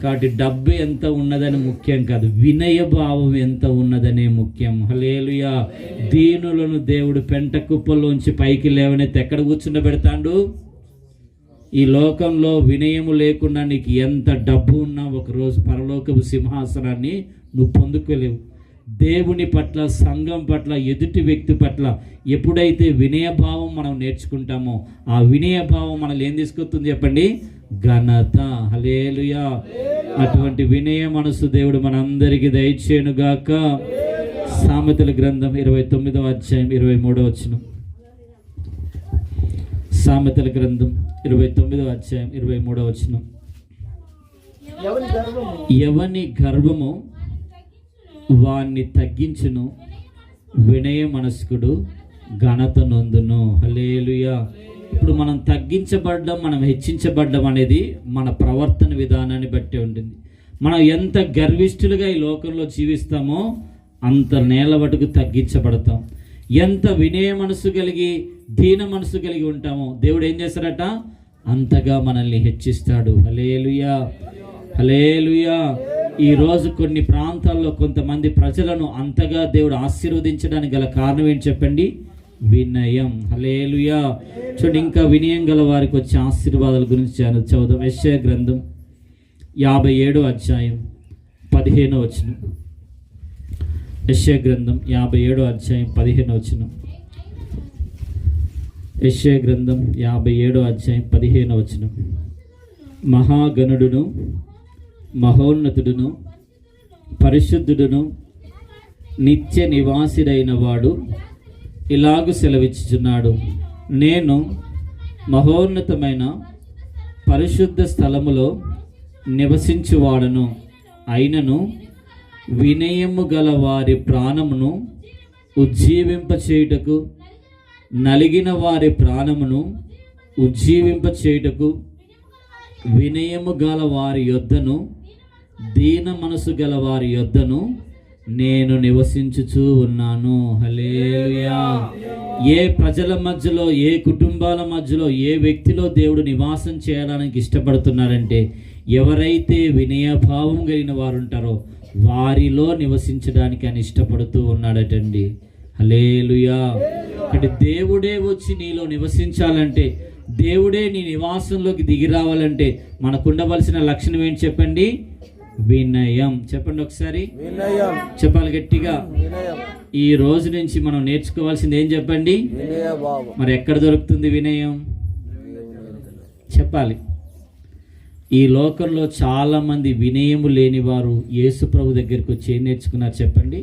కాబట్టి డబ్బు ఎంత ఉన్నదని ముఖ్యం కాదు, వినయ భావం ఎంత ఉన్నదనే ముఖ్యం. హల్లెలూయా. దీనులను దేవుడు పెంట కుప్పల్లోంచి పైకి లేవనెత్తి ఎక్కడ కూర్చుండబెడతాడు? ఈ లోకంలో వినయము లేకుండా నీకు ఎంత డబ్బు ఉన్నా ఒకరోజు పరలోకపు సింహాసనాన్ని నువ్వు పొందుకోలేవు. దేవుని పట్ల, సంఘం పట్ల, ఎదుటి వ్యక్తి పట్ల ఎప్పుడైతే వినయభావం మనం నేర్చుకుంటామో ఆ వినయభావం మనల్ని ఏం తీసుకొస్తుంది చెప్పండి? ఘనత. హల్లెలూయా. అటువంటి వినయ మనసు దేవుడు మనందరికీ దయచేయునుగాక. సామెతల గ్రంథం 29వ అధ్యాయం 23వ వచనం. సామెతల గ్రంథం 29వ అధ్యాయం 23వ వచనం. ఎవని గర్వము వాణ్ణి తగ్గించును, వినయ మనస్కుడు ఘనత నొందును. హల్లెలూయా. ఇప్పుడు మనం తగ్గించబడ్డం, మనం హెచ్చించబడ్డం అనేది మన ప్రవర్తన విధానాన్ని బట్టి ఉంటుంది. మనం ఎంత గర్విష్ఠులుగా ఈ లోకంలో జీవిస్తామో అంత నేల వటుకు తగ్గించబడతాం. ఎంత వినయ మనసు కలిగి, దీన మనసు కలిగి ఉంటామో దేవుడు ఏం చేస్తాడట? అంతగా మనల్ని హెచ్చిస్తాడు. హల్లెలూయా, హల్లెలూయా. ఈరోజు కొన్ని ప్రాంతాల్లో కొంతమంది ప్రజలను అంతగా దేవుడు ఆశీర్వదించడానికి గల కారణం ఏంటి చెప్పండి? వినయం. హల్లెలూయా. చూడండి, ఇంకా వినయం గల వారికి వచ్చే ఆశీర్వాదాల గురించి చదువుదాం. యెషయా గ్రంథం 57వ అధ్యాయం 15వ వచనం. యెషయా గ్రంథం 57వ అధ్యాయం 15వ వచనం. యెషయా గ్రంథం 57వ అధ్యాయం 15వ వచనం. మహాగణుడును, మహోన్నతుడును, పరిశుద్ధుడును, నిత్య నివాసిడైన వాడు ఇలాగు సెలవిచ్చుచున్నాడు, నేను మహోన్నతమైన పరిశుద్ధ స్థలములో నివసించువాడను, అయినను వినయము గల వారి ప్రాణమును ఉజ్జీవింపచేయుటకు, నలిగిన వారి ప్రాణమును ఉజ్జీవింపచేయుటకు, వినయము గల వారి యొద్దను, దీన మనసు గల వారి యొద్దను నేను నివసించుచూ ఉన్నాను. హల్లెలూయా. ఏ ప్రజల మధ్యలో, ఏ కుటుంబాల మధ్యలో, ఏ వ్యక్తిలో దేవుడు నివాసం చేయడానికి ఇష్టపడుతున్నారంటే ఎవరైతే వినయభావం కలిగిన వారు ఉంటారో వారిలో నివసించడానికి ఆయన ఇష్టపడుతూ ఉన్నాడటండి. హల్లెలూయా. అంటే దేవుడే వచ్చి నీలో నివసించాలంటే, దేవుడే నీ నివాసంలోకి దిగి రావాలంటే మనకు ఉండవలసిన లక్షణం ఏంటి చెప్పండి? వినయం. చెప్పండి ఒకసారి, చెప్పాలి గట్టిగా. ఈ రోజు నుంచి మనం నేర్చుకోవాల్సింది ఏం చెప్పండి? మరి ఎక్కడ దొరుకుతుంది వినయం? చెప్పాలి. ఈ లోకంలో చాలా మంది వినయము లేని వారు యేసు ప్రభు దగ్గరికి వచ్చి ఏం నేర్చుకున్నారు చెప్పండి?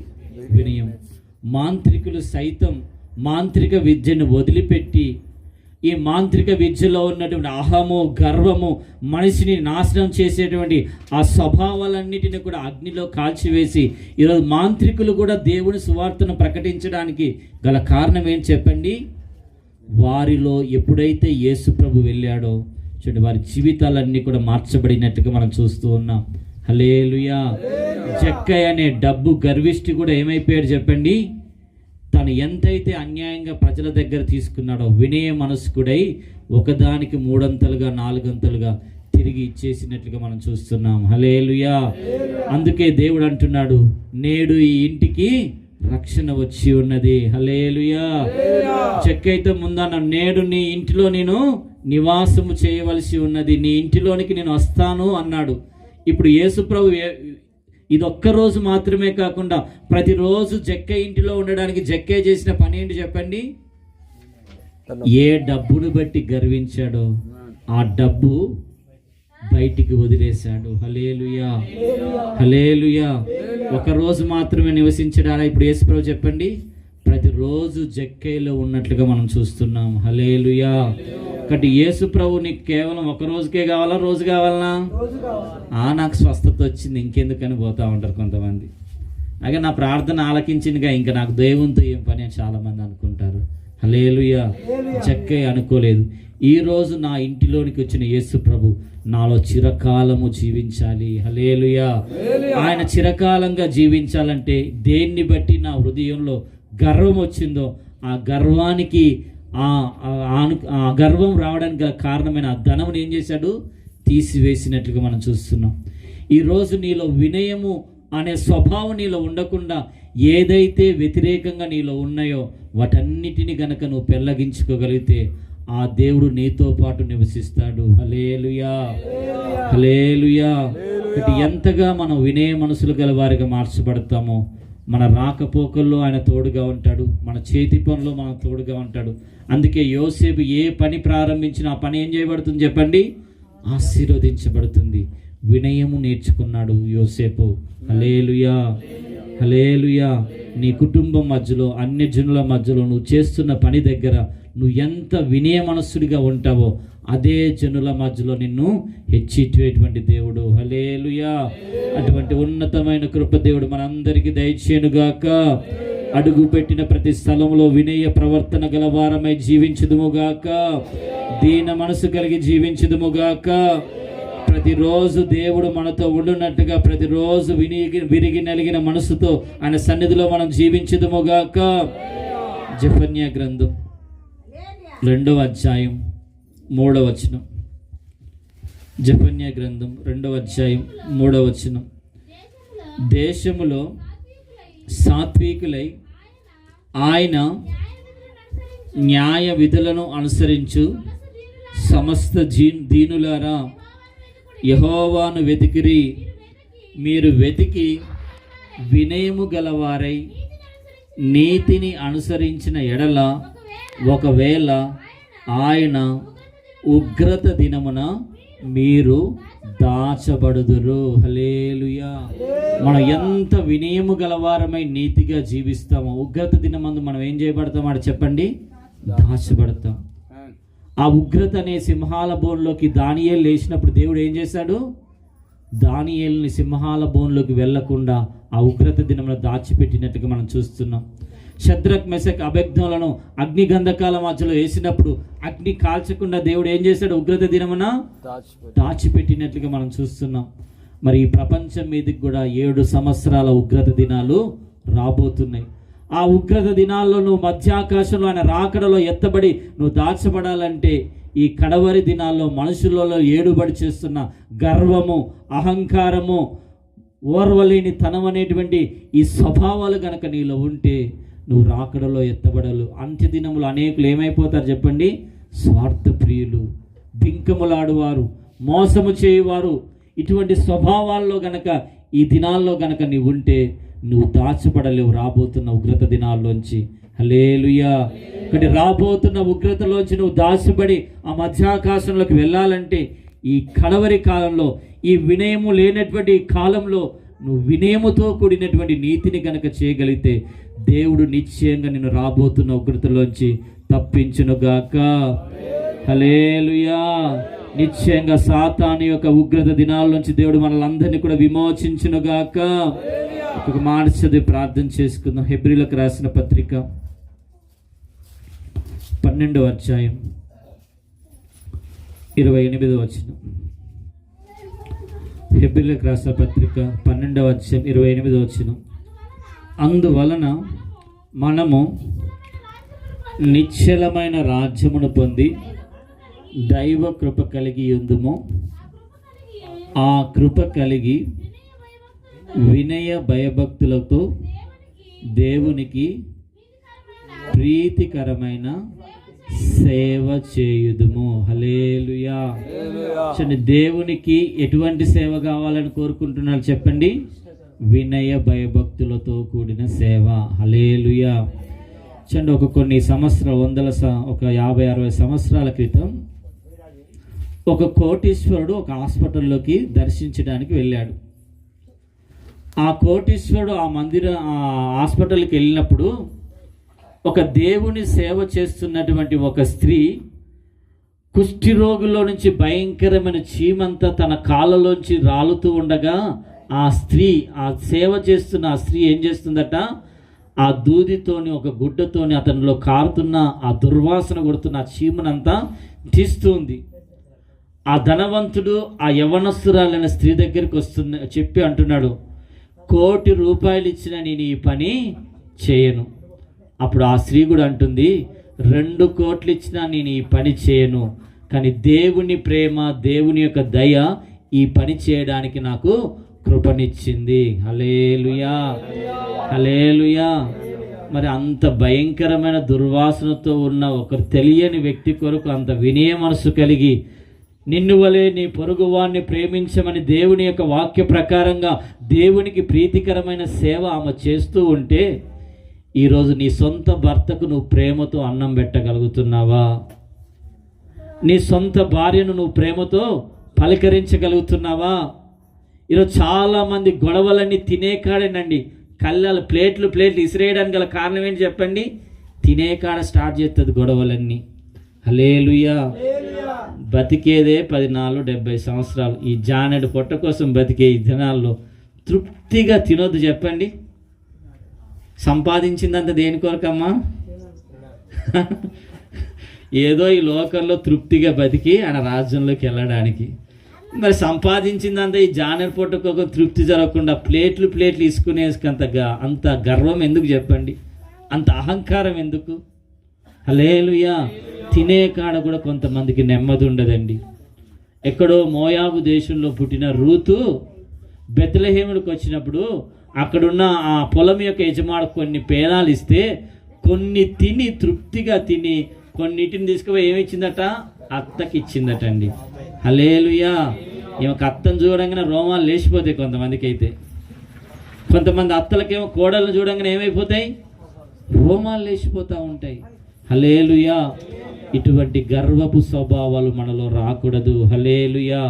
వినయం. మాంత్రికులు సైతం మాంత్రిక విద్యను వదిలిపెట్టి ఈ మాంత్రిక విద్యలో ఉన్నటువంటి అహము, గర్వము, మనిషిని నాశనం చేసేటువంటి ఆ స్వభావాలన్నిటిని కూడా అగ్నిలో కాల్చివేసి ఈరోజు మాంత్రికులు కూడా దేవుని సువార్తను ప్రకటించడానికి గల కారణం ఏం చెప్పండి? వారిలో ఎప్పుడైతే యేసు ప్రభు వెళ్ళాడో చూడండి, వారి జీవితాలన్నీ కూడా మార్చబడినట్టుగా మనం చూస్తూ ఉన్నాం. హల్లెలూయా. జక్కయ్య అనే డబ్బు గర్విష్టి కూడా ఏమైపోయాడు చెప్పండి? తను ఎంతైతే అన్యాయంగా ప్రజల దగ్గర తీసుకున్నాడో వినయ మనస్కుడై ఒకదానికి 3 అంతలుగా 4 అంతలుగా తిరిగి ఇచ్చేసినట్లుగా మనం చూస్తున్నాం. హల్లెలూయా. అందుకే దేవుడు అంటున్నాడు, నేడు ఈ ఇంటికి రక్షణ వచ్చి ఉన్నది. హల్లెలూయా. చెక్కైతే ముందన్న, నేడు నీ ఇంటిలో నేను నివాసము చేయవలసి ఉన్నది, నీ ఇంటిలోనికి నేను వస్తాను అన్నాడు. ఇప్పుడు యేసు ప్రభు ఇది ఒక్కరోజు మాత్రమే కాకుండా ప్రతిరోజు జక్కయ్య ఇంటిలో ఉండడానికి జక్కయ్య చేసిన పని ఏంటి చెప్పండి? ఏ డబ్బును బట్టి గర్వించాడో ఆ డబ్బు బయటికి వదిలేశాడు. హల్లెలూయా, హల్లెలూయా. ఒకరోజు మాత్రమే నివసించడా? ఇప్పుడు యేసు ప్రభు చెప్పండి, ప్రతిరోజు జక్కయ్యలో ఉన్నట్లుగా మనం చూస్తున్నాం. హల్లెలూయా. కాబట్టి యేసు ప్రభు నీకు కేవలం ఒక రోజుకే కావాలా, రోజు కావాలనా? నాకు స్వస్థత వచ్చింది ఇంకెందుకని పోతా ఉంటారు కొంతమంది. అలాగే నా ప్రార్థన ఆలకించిందిగా ఇంకా నాకు దేవునితో ఏం పని అని చాలామంది అనుకుంటారు. హల్లెలూయా. జక్కయ్య అనుకోలేదు, ఈరోజు నా ఇంటిలోనికి వచ్చిన యేసు ప్రభు నాలో చిరకాలము జీవించాలి. హల్లెలూయా. ఆయన చిరకాలంగా జీవించాలంటే దేన్ని బట్టి నా హృదయంలో గర్వం వచ్చిందో ఆ గర్వానికి ఆ గర్వం రావడానికి గల కారణమైన ఆ ధనమును ఏం చేశాడు? తీసివేసినట్లుగా మనం చూస్తున్నాం. ఈరోజు నీలో వినయము అనే స్వభావం నీలో ఉండకుండా ఏదైతే వ్యతిరేకంగా నీలో ఉన్నాయో వాటన్నిటిని గనక నువ్వు పెళ్ళగించుకోగలిగితే ఆ దేవుడు నీతో పాటు నివసిస్తాడు. హల్లెలూయా, హల్లెలూయా. ఎంతగా మనం వినయ మనసులు గల వారిగా మార్చబడతామో మన రాకపోకల్లో ఆయన తోడుగా ఉంటాడు, మన చేతి పనిలో మన తోడుగా ఉంటాడు. అందుకే యోసేపు ఏ పని ప్రారంభించినా ఆ పని ఏం చేయబడుతుంది చెప్పండి? ఆశీర్వదించబడుతుంది. వినయము నేర్చుకున్నాడు యోసేపు. హల్లెలూయా, హల్లెలూయా. నీ కుటుంబం మధ్యలో, అన్యజనుల మధ్యలో, నువ్వు చేస్తున్న పని దగ్గర నువ్వు ఎంత వినయ మనస్సుడిగా ఉంటావో అదే జనుల మధ్యలో నిన్ను హెచ్చేటువంటి దేవుడు. హల్లెలూయా. అటువంటి ఉన్నతమైన కృప దేవుడు మనందరికీ దయచేయునుగాక. అడుగు పెట్టిన ప్రతి స్థలంలో వినయ ప్రవర్తన గల వారమై జీవించుదుముగాక. దీన మనసు కలిగి జీవించుదుముగాక. ప్రతిరోజు దేవుడు మనతో ఉండునట్టుగా ప్రతిరోజు విరిగి నలిగిన మనసుతో ఆయన సన్నిధిలో మనం జీవించుదుముగాక. జెఫన్యా గ్రంథం 2వ అధ్యాయం 3వ వచనం. జెఫన్యా గ్రంథం 2వ అధ్యాయం 3వ వచనం. దేశములో సాత్వికులై ఆయన న్యాయ విధులను అనుసరించు సమస్త దీనులారా యెహోవాను వెతికిరి. మీరు వెతికి వినయము గలవారై నీతిని అనుసరించిన ఎడల ఒకవేళ ఆయన ఉగ్రత దినమున మీరు దాచబడుదురు. హల్లెలూయా. మనం ఎంత వినయము గలవారమై నీతిగా జీవిస్తామో ఉగ్రత దినమందు మనం ఏం చేయబడతామో చెప్పండి? దాచబడతాం. ఆ ఉగ్రత అనే సింహాల బోన్లోకి దానియేలు లేచినప్పుడు దేవుడు ఏం చేశాడు? దానియేలుని సింహాల బోన్లోకి వెళ్లకుండా ఆ ఉగ్రత దినమున దాచిపెట్టినట్టుగా మనం చూస్తున్నాం. షద్రక్ మెషక్ అబేద్నెగోలను అగ్ని గంధకాల మధ్యలో వేసినప్పుడు అగ్ని కాల్చకుండా దేవుడు ఏం చేశాడు? ఉగ్రత దినమున దాచిపెట్టినట్లుగా మనం చూస్తున్నాం. మరి ఈ ప్రపంచం మీదకి కూడా 7 సంవత్సరాల ఉగ్రత దినాలు రాబోతున్నాయి. ఆ ఉగ్రత దినాల్లో నువ్వు మధ్యాకాశంలో ఆయన రాకడలో ఎత్తబడి నువ్వు దాచబడాలంటే ఈ కడవరి దినాల్లో మనుషులలో ఏడుబడి చేస్తున్న గర్వము, అహంకారము, ఓర్వలేని తనం అనేటువంటి ఈ స్వభావాలు గనక నీలో ఉంటే నువ్వు రాకడలో ఎత్తబడలు. అంత్య దినములు అనేకులు ఏమైపోతారు చెప్పండి? స్వార్థ ప్రియులు, బింకములాడువారు, మోసము చేయువారు. ఇటువంటి స్వభావాల్లో గనక ఈ దినాల్లో గనక నీవు ఉంటే నువ్వు దాచబడలేవు రాబోతున్న ఉగ్రత దినాల్లోంచి. హల్లెలూయా. ఇక్కడ రాబోతున్న ఉగ్రతలోంచి నువ్వు దాచబడి ఆ మధ్యాకాశంలోకి వెళ్ళాలంటే ఈ కడవరి కాలంలో, ఈ వినయము లేనటువంటి కాలంలో నువ్వు వినయముతో కూడినటువంటి నీతిని కనుక చేయగలిగితే దేవుడు నిశ్చయంగా నిన్ను రాబోతున్న ఉగ్రతలోంచి తప్పించునుగాక. హల్లెలూయా. నిశ్చయంగా సాతాను యొక్క ఉగ్రత దినాల నుంచి దేవుడు మనల్ని కూడా విమోచించునుగాక. ఒక మాట చదివి ప్రార్థన చేసుకుందాం. హెబ్రీలకు రాసిన పత్రిక 12వ అధ్యాయం 28వ వచనం. హెబ్రీలకు రాసిన పత్రిక 12వ అధ్యాయం 28వ వచనం. అందువలన మనము నిశ్చలమైన రాజ్యమును పొంది దైవ కృప కలిగి ఉందుము. ఆ కృప కలిగి వినయ భయభక్తులతో దేవునికి ప్రీతికరమైన సేవ చేయుదుము. హల్లెలూయా. దేవునికి ఎటువంటి సేవ కావాలని కోరుకుంటున్నారు చెప్పండి? వినయ భయభక్తులతో కూడిన సేవ. హల్లెలూయా. చూడండి, కొన్ని సంవత్సరాలు, ఒక 50-60 సంవత్సరాల క్రితం ఒక కోటీశ్వరుడు ఒక హాస్పిటల్లోకి దర్శించడానికి వెళ్ళాడు. ఆ కోటీశ్వరుడు ఆ హాస్పిటల్కి వెళ్ళినప్పుడు ఒక దేవుని సేవ చేస్తున్నటువంటి ఒక స్త్రీ కుష్టి రోగుల్లో నుంచి భయంకరమైన చీమంతా తన కాళ్ళలోంచి రాలుతూ ఉండగా ఆ సేవ చేస్తున్న ఆ స్త్రీ ఏం చేస్తుందట? ఆ దూదితోని, ఒక గుడ్డతోని అతనిలో కారుతున్న ఆ దుర్వాసన కొడుతున్న ఆ చీమనంతా తీస్తుంది. ఆ ధనవంతుడు ఆ యవ్వనస్తురాలైన స్త్రీ దగ్గరికి చెప్పి అంటున్నాడు, 1,000,000 రూపాయలు ఇచ్చిన నేను ఈ పని చేయను. అప్పుడు ఆ స్త్రీ కూడా అంటుంది, 2 కోట్లు ఇచ్చినా నేను ఈ పని చేయను, కానీ దేవుని ప్రేమ, దేవుని యొక్క దయ ఈ పని చేయడానికి నాకు కృపనిచ్చింది. హల్లెలూయా, హల్లెలూయా. మరి అంత భయంకరమైన దుర్వాసనతో ఉన్న ఒక తెలియని వ్యక్తి కొరకు అంత వినయ మనసు కలిగి, నిన్ను వలె నీ పొరుగువాన్ని ప్రేమించమని దేవుని యొక్క వాక్య ప్రకారంగా దేవునికి ప్రీతికరమైన సేవ ఆమె చేస్తూ ఉంటే, ఈరోజు నీ సొంత భర్తకు నువ్వు ప్రేమతో అన్నం పెట్టగలుగుతున్నావా? నీ సొంత భార్యను నువ్వు ప్రేమతో పలకరించగలుగుతున్నావా? ఈరోజు చాలామంది గొడవలన్నీ తినే కాడేనండి. కళ్ళలు ప్లేట్లు ఇసిరేయడానికి గల కారణం ఏంటి చెప్పండి? తినే కాడ స్టార్ట్ చేస్తుంది గొడవలన్నీ. హల్లెలూయా. బతికేదే 14-70 సంవత్సరాలు. ఈ జానెడు పొట్ట కోసం బతికే ఈ దినాల్లో తృప్తిగా తినొద్దు చెప్పండి. సంపాదించిందంత దేని కొరకమ్మా? ఏదో ఈ లోకంలో తృప్తిగా బతికి ఆయన రాజ్యంలోకి వెళ్ళడానికి. మరి సంపాదించిందంతా ఈ జానెడు పొట్టకు తృప్తి జరగకుండా ప్లేట్లు అంత గర్వం ఎందుకు చెప్పండి? అంత అహంకారం ఎందుకు? హల్లెలూయా. తినే కాడ కూడా కొంతమందికి నెమ్మది ఉండదండి. ఎక్కడో మోయాబు దేశంలో పుట్టిన రూతు బెత్లెహేములకు వచ్చినప్పుడు అక్కడున్న ఆ పొలం యొక్క యజమాడు కొన్ని పేనాలు ఇస్తే కొన్ని తిని తృప్తిగా తిని కొన్నిటిని తీసుకుపోయి ఏమిచ్చిందట? అత్తకి ఇచ్చిందట అండి. హల్లెలూయా. ఈమెకు అత్తను చూడంగానే రోమాలు లేచిపోతాయి కొంతమందికి అయితే. కొంతమంది అత్తలకేమో కోడలను చూడంగానే ఏమైపోతాయి? రోమాలు లేచిపోతూ ఉంటాయి. హల్లెలూయా. ఇటువంటి గర్వపు స్వభావాలు మనలో రాకూడదు. హల్లెలూయా.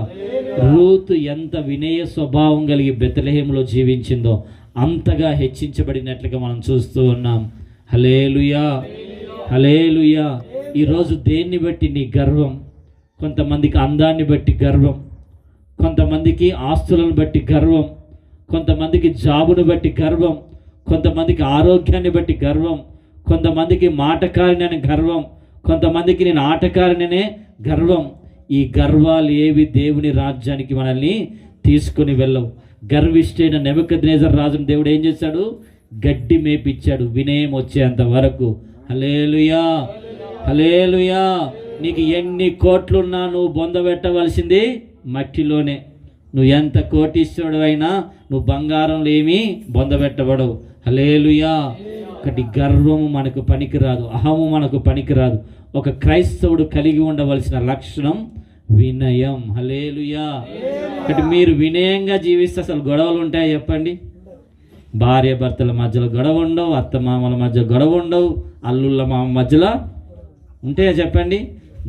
రూతు ఎంత వినయ స్వభావం కలిగి బెత్లెహేములో జీవించిందో అంతగా హెచ్చించబడినట్లుగా మనం చూస్తూ ఉన్నాం. హల్లెలూయా, హల్లెలూయా. ఈరోజు దేన్ని బట్టి నీ గర్వం? కొంతమందికి అందాన్ని బట్టి గర్వం, కొంతమందికి ఆస్తులను బట్టి గర్వం, కొంతమందికి జాబును బట్టి గర్వం, కొంతమందికి ఆరోగ్యాన్ని బట్టి గర్వం, కొంతమందికి మాటకారినని గర్వం, కొంతమందికి నేను ఆటకారిననే గర్వం. ఈ గర్వాలు ఏవి దేవుని రాజ్యానికి మనల్ని తీసుకుని వెళ్ళవు. గర్విష్ఠైన నెబుకద్నెజర్ రాజును దేవుడు ఏం చేశాడు? గడ్డి మేపిచ్చాడు వినయం వచ్చేంత వరకు. హల్లెలూయా, హల్లెలూయా. నీకు ఎన్ని కోట్లున్నా నువ్వు బొందబెట్టవలసింది మట్టిలోనే. నువ్వు ఎంత కోటీశ్వరుడు అయినా నువ్వు బంగారంలో ఏమీ బొందబెట్టబడవు. హల్లెలూయా. ఒకటి గర్వము మనకు పనికిరాదు, అహము మనకు పనికిరాదు. ఒక క్రైస్తవుడు కలిగి ఉండవలసిన లక్షణం వినయం. హల్లెలూయా. ఒకటి మీరు వినయంగా జీవిస్తే అసలు గొడవలు ఉంటాయా చెప్పండి? భార్య భర్తల మధ్యలో గొడవ ఉండవు, అత్త మామల మధ్య గొడవ ఉండవు, అల్లుళ్ళ మామ మధ్యలో ఉంటాయా చెప్పండి?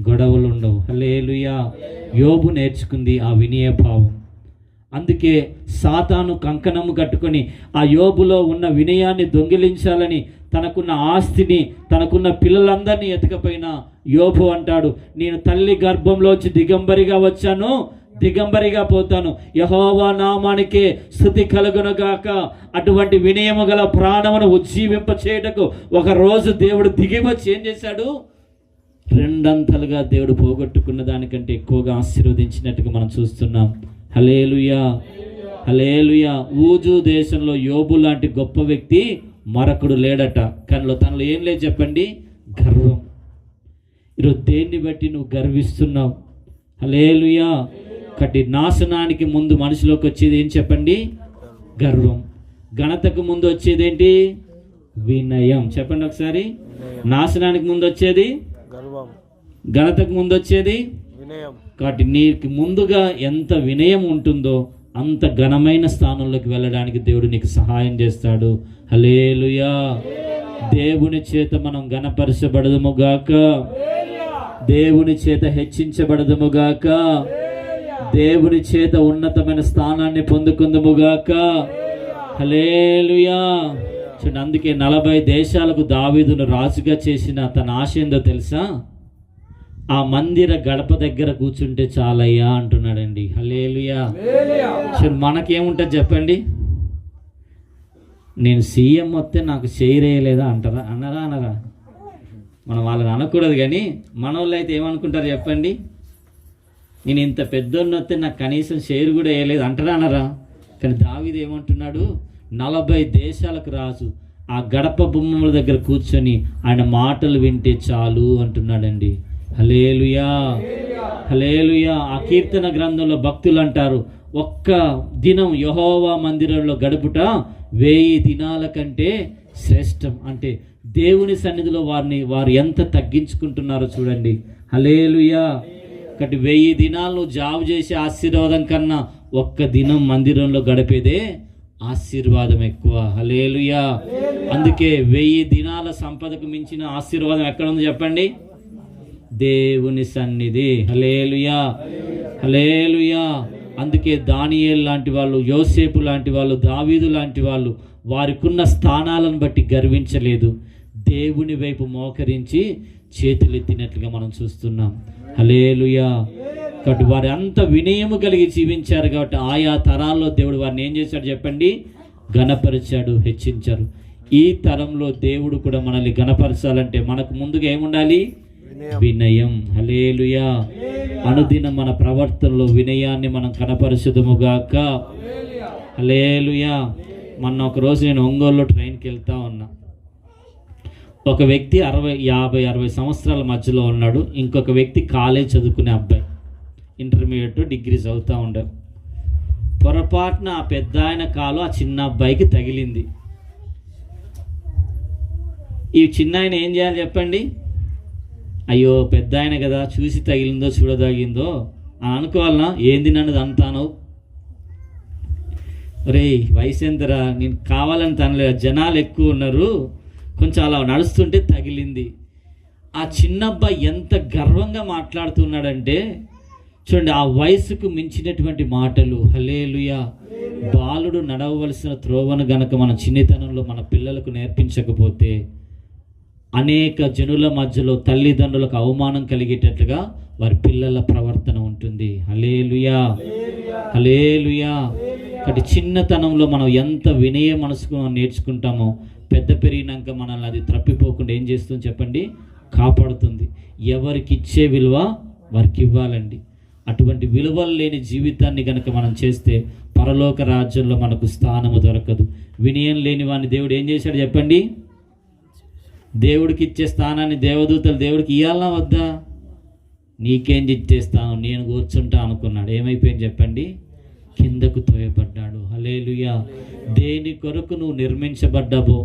గొడవలు ఉండవు. హల్లెలూయా. యోబు నేర్చుకుంది ఆ వినయ భావం. అందుకే సాతాను కంకణము కట్టుకొని ఆ యోబులో ఉన్న వినయాన్ని దొంగిలించాలని తనకున్న ఆస్తిని, తనకున్న పిల్లలందరినీ ఎతకపోయిన యోబు అంటాడు, నేను తల్లి గర్భంలోంచి దిగంబరిగా వచ్చాను, దిగంబరిగా పోతాను, యెహోవా నామానికే స్తుతి కలుగునుగాక. అటువంటి వినయము గల ప్రాణమును ఉజ్జీవింప చేయటకు ఒక రోజు దేవుడు దిగి వచ్చి ఏం చేశాడు? 2 అంతలుగా దేవుడు పోగొట్టుకున్న దానికంటే ఎక్కువగా ఆశీర్వదించినట్టుగా మనం చూస్తున్నాం. హల్లెలూయా, హల్లెలూయా. ఊజు దేశంలో యోబు లాంటి గొప్ప వ్యక్తి మరొకడు లేడట. కానీ తనలో ఏం లేదు చెప్పండి? గర్వం. ఈరోజు దేన్ని బట్టి నువ్వు గర్విస్తున్నావు? హల్లెలూయా. ఒకటి నాశనానికి ముందు మనిషిలోకి వచ్చేది ఏం చెప్పండి? గర్వం. ఘనతకు ముందు వచ్చేది ఏంటి? వినయం. చెప్పండి ఒకసారి. నాశనానికి ముందు వచ్చేది గర్వం, ఘనతకు ముందు వచ్చేది వినయం. కాబట్టి నీకు ముందుగా ఎంత వినయం ఉంటుందో అంత ఘనమైన స్థానంలోకి వెళ్ళడానికి దేవుడు నీకు సహాయం చేస్తాడు. హల్లెలూయా. దేవుని చేత మనం ఘనపరచబడదుముగాక, దేవుని చేత హెచ్చించబడదుముగాక, దేవుని చేత ఉన్నతమైన స్థానాన్ని పొందుకుందుముగాక. హల్లెలూయా. చూడండి, అందుకే 40 దేశాలకు దావీదును రాజుగా చేసిన తన ఆశ ఏందో తెలుసా? ఆ మందిర గడప దగ్గర కూర్చుంటే చాలయ్యా అంటున్నాడండి. హల్లెలూయా. చూడండి, మనకేముంటుంది చెప్పండి? నేను సీఎం వస్తే నాకు చేయరేయలేదా అంటారా? అనరా? మనం వాళ్ళని అనకూడదు, కానీ మన వాళ్ళు అయితే ఏమనుకుంటారు చెప్పండి? నేను ఇంత పెద్దోడిని వస్తే నాకు కనీసం షేర్ కూడా వేయలేదు అంటారా? అనరా? కానీ దావీదు ఏమంటున్నాడు? 40 దేశాలకు రాజు, ఆ గడప బొమ్మల దగ్గర కూర్చొని ఆయన మాటలు వింటే చాలు అంటున్నాడండి. హల్లెలూయా, హల్లెలూయా. ఆ కీర్తన గ్రంథంలో భక్తులు అంటారు, ఒక్క దినం యెహోవా మందిరంలో గడుపుట 1000 దినాల కంటే శ్రేష్టం. అంటే దేవుని సన్నిధిలో వారు ఎంత తగ్గించుకుంటున్నారో చూడండి. హల్లెలూయా. ఒకటి 1000 దినాలు జాబు చేసే ఆశీర్వాదం కన్నా ఒక్క దినం మందిరంలో గడిపేదే ఆశీర్వాదం ఎక్కువ. హల్లెలూయా. అందుకే 1000 దినాల సంపదకు మించిన ఆశీర్వాదం ఎక్కడ ఉంది చెప్పండి? దేవుని సన్నిధి. హల్లెలూయా, హల్లెలూయా. అందుకే దానియేలు లాంటి వాళ్ళు, యోసేపు లాంటి వాళ్ళు, దావీదు లాంటి వాళ్ళు వారికున్న స్థానాలను బట్టి గర్వించలేదు, దేవుని వైపు మోకరించి చేతులెత్తినట్లుగా మనం చూస్తున్నాం. హల్లెలూయా. కాబట్టి వారు అంత వినయము కలిగి జీవించారు కాబట్టి ఆయా తరాల్లో దేవుడు వారిని ఏం చేశాడు చెప్పండి? ఘనపరిచాడు, హెచ్చించారు. ఈ తరంలో దేవుడు కూడా మనల్ని ఘనపరచాలంటే మనకు ముందుగా ఏముండాలి? వినయం. హల్లెలూయా. అనుదినం మన ప్రవర్తనలో వినయాన్ని మనం కనపరచుదుముగాక. హల్లెలూయా. మొన్న ఒకరోజు నేను ఒంగోలులో ట్రైన్కి వెళ్తా ఉన్నా. ఒక వ్యక్తి 50-60 సంవత్సరాల మధ్యలో ఉన్నాడు. ఇంకొక వ్యక్తి కాలేజ్ చదువుకునే అబ్బాయి, ఇంటర్మీడియట్ డిగ్రీ చదువుతూ ఉండే. పొరపాటున ఆ పెద్ద ఆయన కాలు ఆ చిన్న అబ్బాయికి తగిలింది. ఈ చిన్న ఆయన ఏం చేయాలి చెప్పండి? అయ్యో పెద్ద ఆయన కదా, చూసి తగిలిందో చూడదగిందో అని అనుకోవాలనా? ఏంది నన్ను అంటాను? రే వయసు ఎంతరా, నేను కావాలని తనలేదు, జనాలు ఎక్కువ ఉన్నారు, కొంచెం అలా నడుస్తుంటే తగిలింది. ఆ చిన్న అబ్బాయి ఎంత గర్వంగా మాట్లాడుతున్నాడంటే చూడండి, ఆ వయసుకు మించినటువంటి మాటలు. హల్లెలూయా. బాలుడు నడవవలసిన త్రోవను గనక మన చిన్నతనంలో మన పిల్లలకు నేర్పించకపోతే అనేక జనుల మధ్యలో తల్లిదండ్రులకు అవమానం కలిగేటట్లుగా వారి పిల్లల ప్రవర్తన ఉంటుంది. హల్లెలూయా, హల్లెలూయా. కాబట్టి చిన్నతనంలో మనం ఎంత వినయ మనసుకు నేర్చుకుంటామో పెద్ద పెరిగినాక మనల్ని అది తప్పిపోకుండా ఏం చేస్తుంది చెప్పండి? కాపాడుతుంది. ఎవరికి ఇచ్చే విలువ వారికి ఇవ్వాలండి. అటువంటి విలువలు లేని జీవితాన్ని కనుక మనం చేస్తే పరలోక రాజ్యంలో మనకు స్థానము దొరకదు. వినయం లేని వాడిని దేవుడు ఏం చేశాడు చెప్పండి? దేవుడికి ఇచ్చే స్థానాన్ని దేవదూతలు దేవుడికి ఇవ్వాలన్నా వద్దా? నీకేం ఇచ్చే స్థానం, నేను కూర్చుంటా అనుకున్నాడు. ఏమైపోయింది చెప్పండి? కిందకు తోయబడ్డాడు. హల్లెలూయా. దేని కొరకు నువ్వు నిర్మించబడ్డావో,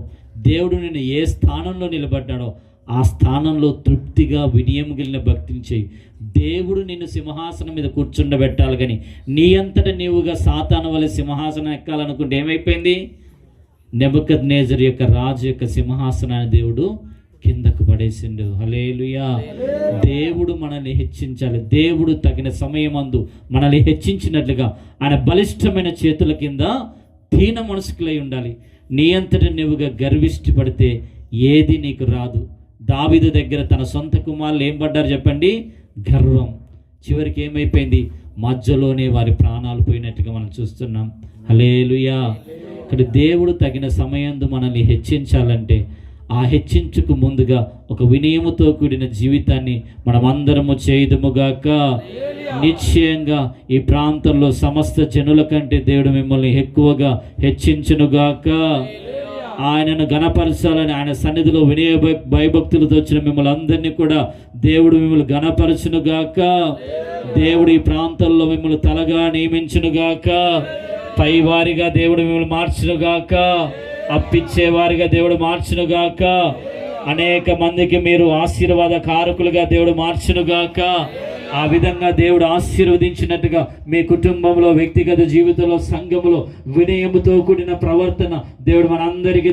దేవుడు నిన్ను ఏ స్థానంలో నిలబడ్డాడో ఆ స్థానంలో తృప్తిగా వినయం కలిగిన భక్తిని చేయి. దేవుడు నిన్ను సింహాసనం మీద కూర్చుండబెట్టాలి, కానీ నీ అంతటా నీవుగా సాతాను వలె సింహాసనం ఎక్కాలనుకుంటే ఏమైపోయింది? నెబుకద్నెజరు యొక్క రాజు యొక్క సింహాసనాన్ని దేవుడు కిందకు పడేసిండు. హల్లెలూయా. దేవుడు మనల్ని హెచ్చించాలి. దేవుడు తగిన సమయమందు మనల్ని హెచ్చించినట్లుగా ఆయన బలిష్టమైన చేతుల కింద దీన మనసుకులై ఉండాలి. నీ అంతటా నువ్వుగా గర్విష్టి పడితే ఏది నీకు రాదు. దావీదు దగ్గర తన సొంత కుమారులు ఏం పడ్డారు చెప్పండి? గర్వం. చివరికి ఏమైపోయింది? మధ్యలోనే వారి ప్రాణాలు పోయినట్టుగా మనం చూస్తున్నాం. హల్లెలూయా. ఇక్కడ దేవుడు తగిన సమయంలో మనల్ని హెచ్చించాలంటే ఆ హెచ్చించుకు ముందుగా ఒక వినయముతో కూడిన జీవితాన్ని మనమందరము చేయుదుముగాక. నిశ్చయంగా ఈ ప్రాంతంలో సమస్త జనుల కంటే దేవుడు మిమ్మల్ని ఎక్కువగా హెచ్చించునుగాక. ఆయనను ఘనపరచాలని ఆయన సన్నిధిలో వినయ భయభక్తులతో వచ్చిన మిమ్మల్ని అందరినీ కూడా దేవుడు మిమ్మల్ని ఘనపరచునుగాక. దేవుడు ఈ ప్రాంతంలో మిమ్మల్ని తలగా నియమించునుగాక. పైవారిగా దేవుడు మిమ్మల్ని మార్చునుగాక. అప్పిచ్చేవారిగా దేవుడు మార్చునుగాక. అనేక మందికి మీరు ఆశీర్వాద కారకులుగా దేవుడు మార్చునుగాక. ఆ విధంగా దేవుడు ఆశీర్వదించినట్టుగా మీ కుటుంబంలో, వ్యక్తిగత జీవితంలో, సంఘములో వినయముతో కూడిన ప్రవర్తన దేవుడు మనందరికీ